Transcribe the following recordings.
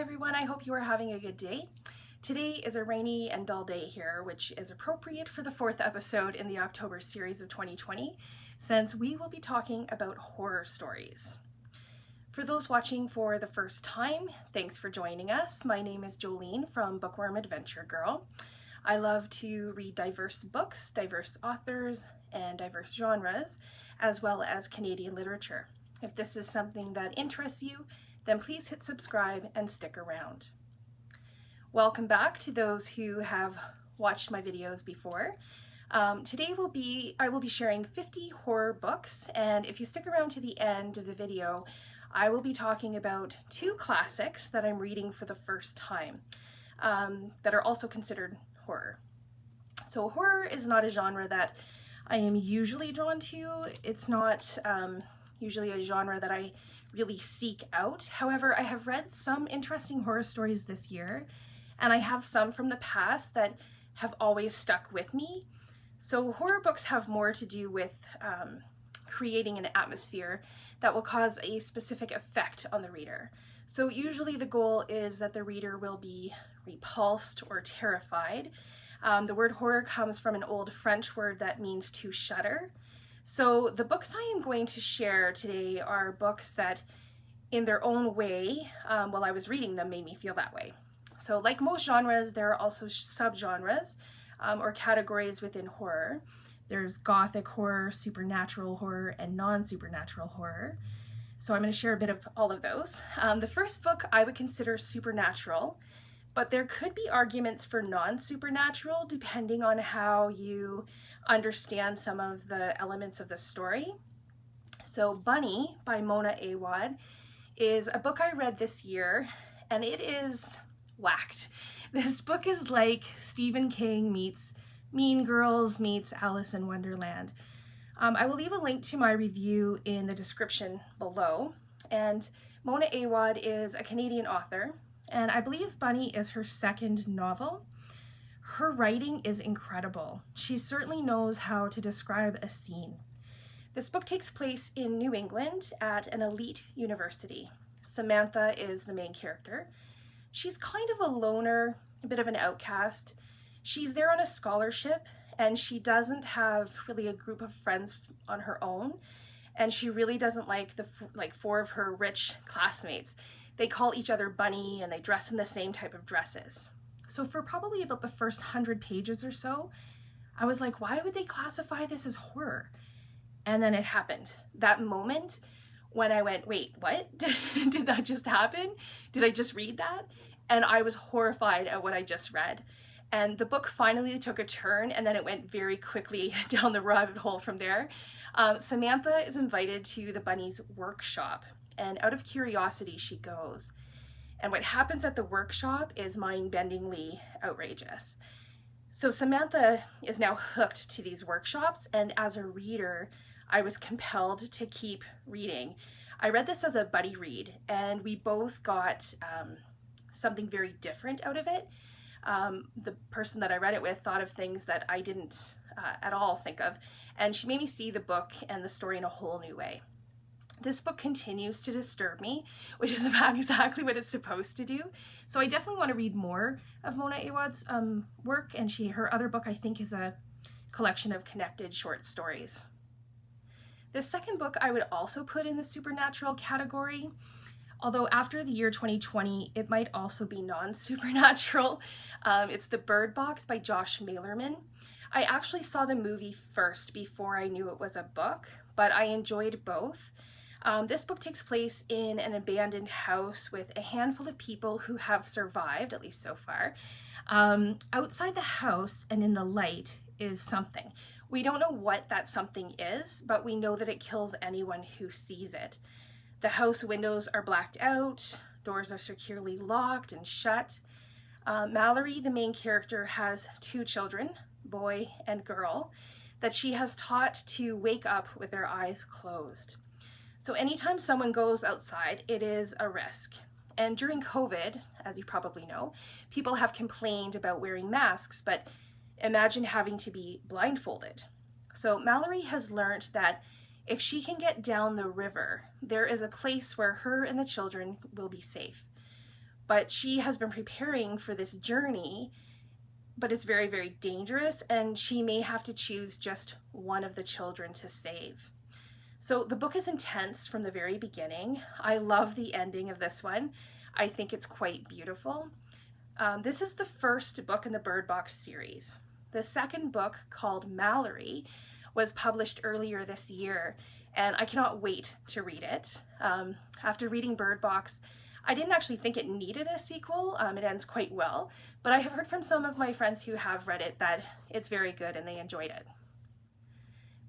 everyone, I hope you are having a good day. Today is a rainy and dull day here, which is appropriate for the fourth episode in the October series of 2020, since we will be talking about horror stories. For those watching for the first time, thanks for joining us. My name is Jolene from Bookworm Adventure Girl. I love to read diverse books, diverse authors, and diverse genres, as well as Canadian literature. If this is something that interests you, then please hit subscribe and stick around. Welcome back to those who have watched my videos before. Today I will be sharing 50 horror books, and if you stick around to the end of the video, I will be talking about two classics that I'm reading for the first time that are also considered horror. So horror is not a genre that I am usually drawn to. It's not usually a genre that I really seek out. However, I have read some interesting horror stories this year, and I have some from the past that have always stuck with me. So horror books have more to do with creating an atmosphere that will cause a specific effect on the reader. So usually the goal is that the reader will be repulsed or terrified. The word horror comes from an old French word that means to shudder. So the books I am going to share today are books that, in their own way, while I was reading them, made me feel that way. So like most genres, there are also subgenres or categories within horror. There's gothic horror, supernatural horror, and non-supernatural horror. So I'm going to share a bit of all of those. The first book I would consider supernatural, but there could be arguments for non-supernatural depending on how you understand some of the elements of the story. So Bunny by Mona Awad is a book I read this year, and it is whacked. This book is like Stephen King meets Mean Girls meets Alice in Wonderland. I will leave a link to my review in the description below. And Mona Awad is a Canadian author, and I believe Bunny is her second novel. Her writing is incredible. She certainly knows how to describe a scene. This book takes place in New England at an elite university. Samantha is the main character. She's kind of a loner, a bit of an outcast. She's there on a scholarship, and she doesn't have really a group of friends on her own, and she really doesn't like the four of her rich classmates. They call each other Bunny, and they dress in the same type of dresses. So for probably about the first 100 pages or so, I was like, why would they classify this as horror? And then it happened. That moment when I went, wait, what? Did that just happen? Did I just read that? And I was horrified at what I just read. And the book finally took a turn, and then it went very quickly down the rabbit hole from there. Samantha is invited to the Bunny's workshop, and out of curiosity, she goes. And what happens at the workshop is mind-bendingly outrageous. So Samantha is now hooked to these workshops, and as a reader, I was compelled to keep reading. I read this as a buddy read, and we both got something very different out of it. The person that I read it with thought of things that I didn't at all think of, and she made me see the book and the story in a whole new way. This book continues to disturb me, which is about exactly what it's supposed to do. So I definitely want to read more of Mona Awad's work, and her other book I think is a collection of connected short stories. The second book I would also put in the supernatural category, although after the year 2020, it might also be non-supernatural. It's The Bird Box by Josh Malerman. I actually saw the movie first before I knew it was a book, but I enjoyed both. This book takes place in an abandoned house with a handful of people who have survived, at least so far. Outside the house and in the light is something. We don't know what that something is, but we know that it kills anyone who sees it. The house windows are blacked out, doors are securely locked and shut. Mallory, the main character, has two children, boy and girl, that she has taught to wake up with their eyes closed. So anytime someone goes outside, it is a risk. And during COVID, as you probably know, people have complained about wearing masks, but imagine having to be blindfolded. So Mallory has learned that if she can get down the river, there is a place where her and the children will be safe. but she has been preparing for this journey, but it's very, very dangerous, and she may have to choose just one of the children to save. So the book is intense from the very beginning. I love the ending of this one. I think it's quite beautiful. This is the first book in the Bird Box series. The second book, called Mallory, was published earlier this year, and I cannot wait to read it. After reading Bird Box, I didn't actually think it needed a sequel. It ends quite well, but I have heard from some of my friends who have read it that it's very good and they enjoyed it.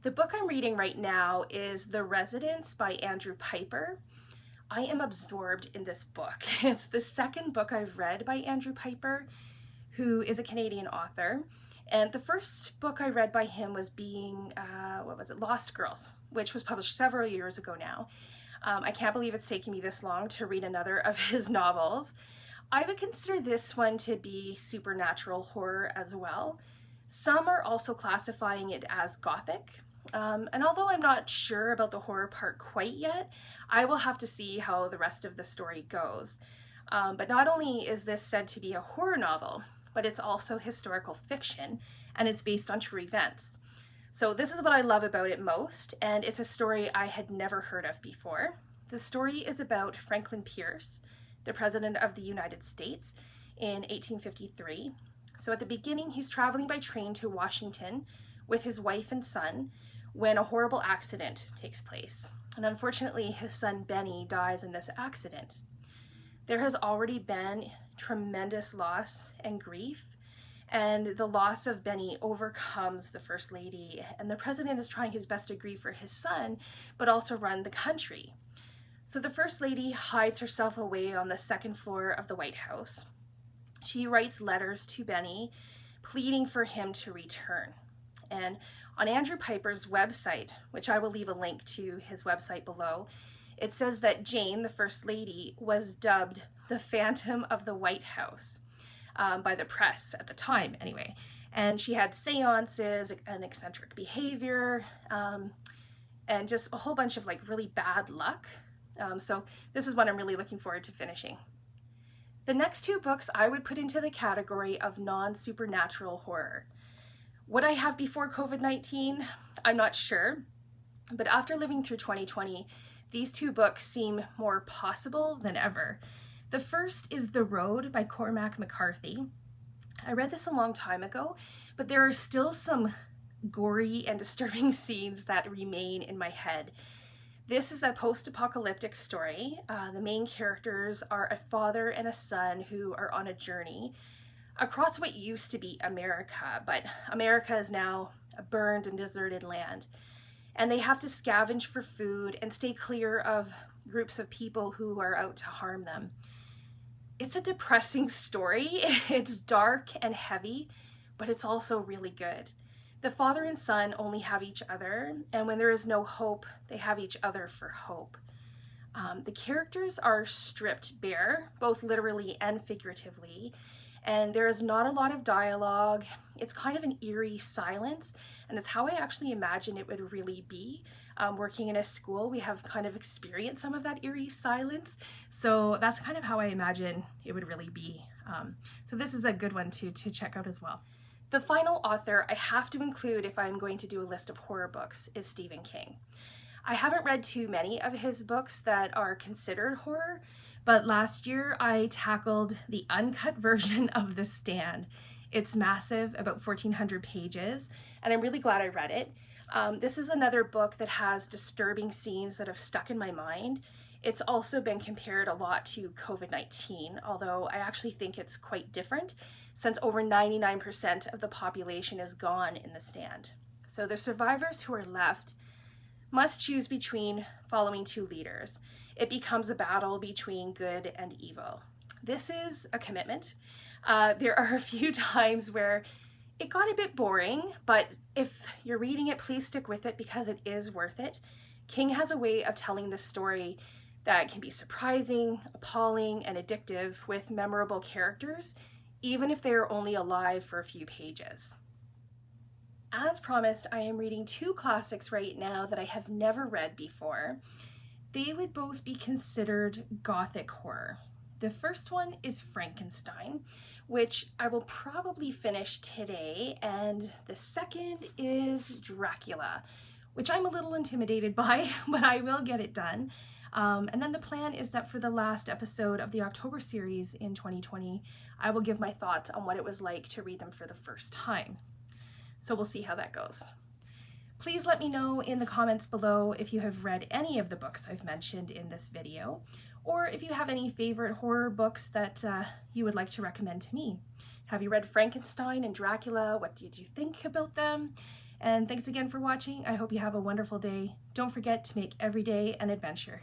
The book I'm reading right now is The Residence by Andrew Pyper. I am absorbed in this book. It's the second book I've read by Andrew Pyper, who is a Canadian author. And the first book I read by him was Lost Girls, which was published several years ago now. I can't believe it's taken me this long to read another of his novels. I would consider this one to be supernatural horror as well. Some are also classifying it as gothic. And although I'm not sure about the horror part quite yet, I will have to see how the rest of the story goes. But not only is this said to be a horror novel, but it's also historical fiction, and it's based on true events. So this is what I love about it most, and it's a story I had never heard of before. The story is about Franklin Pierce, the President of the United States, in 1853. So at the beginning, he's traveling by train to Washington with his wife and son when a horrible accident takes place. And unfortunately, his son Benny dies in this accident. There has already been tremendous loss and grief, and the loss of Benny overcomes the First Lady, and the President is trying his best to grieve for his son, but also run the country. So the First Lady hides herself away on the second floor of the White House. She writes letters to Benny, pleading for him to return. And on Andrew Pyper's website, which I will leave a link to his website below, it says that Jane, the First Lady, was dubbed the Phantom of the White House by the press at the time, anyway. And she had seances and eccentric behavior and just a whole bunch of really bad luck. So this is what I'm really looking forward to finishing. The next two books I would put into the category of non-supernatural horror. Would I have before COVID-19? I'm not sure. But after living through 2020, these two books seem more possible than ever. The first is The Road by Cormac McCarthy. I read this a long time ago, but there are still some gory and disturbing scenes that remain in my head. This is a post-apocalyptic story. The main characters are a father and a son who are on a journey across what used to be America, but America is now a burned and deserted land. And they have to scavenge for food and stay clear of groups of people who are out to harm them. It's a depressing story. It's dark and heavy, but it's also really good. The father and son only have each other, and when there is no hope, they have each other for hope. The characters are stripped bare, both literally and figuratively, and there is not a lot of dialogue. It's kind of an eerie silence, and it's how I actually imagine it would really be. Working in a school, we have kind of experienced some of that eerie silence, so that's kind of how I imagine it would really be. So this is a good one to check out as well. The final author I have to include if I'm going to do a list of horror books is Stephen King. I haven't read too many of his books that are considered horror, but last year I tackled the uncut version of The Stand. It's massive, about 1,400 pages, and I'm really glad I read it. This is another book that has disturbing scenes that have stuck in my mind. It's also been compared a lot to COVID-19, although I actually think it's quite different, since over 99% of the population is gone in The Stand. So the survivors who are left must choose between following two leaders. It becomes a battle between good and evil. This is a commitment. There are a few times where it got a bit boring, but if you're reading it, please stick with it because it is worth it. King has a way of telling the story that can be surprising, appalling, and addictive with memorable characters, even if they are only alive for a few pages. As promised, I am reading two classics right now that I have never read before. They would both be considered gothic horror. The first one is Frankenstein, which I will probably finish today, and the second is Dracula, which I'm a little intimidated by, but I will get it done. And then the plan is that for the last episode of the October series in 2020, I will give my thoughts on what it was like to read them for the first time. So we'll see how that goes. Please let me know in the comments below if you have read any of the books I've mentioned in this video, or if you have any favorite horror books that you would like to recommend to me. Have you read Frankenstein and Dracula? What did you think about them? And thanks again for watching. I hope you have a wonderful day. Don't forget to make every day an adventure.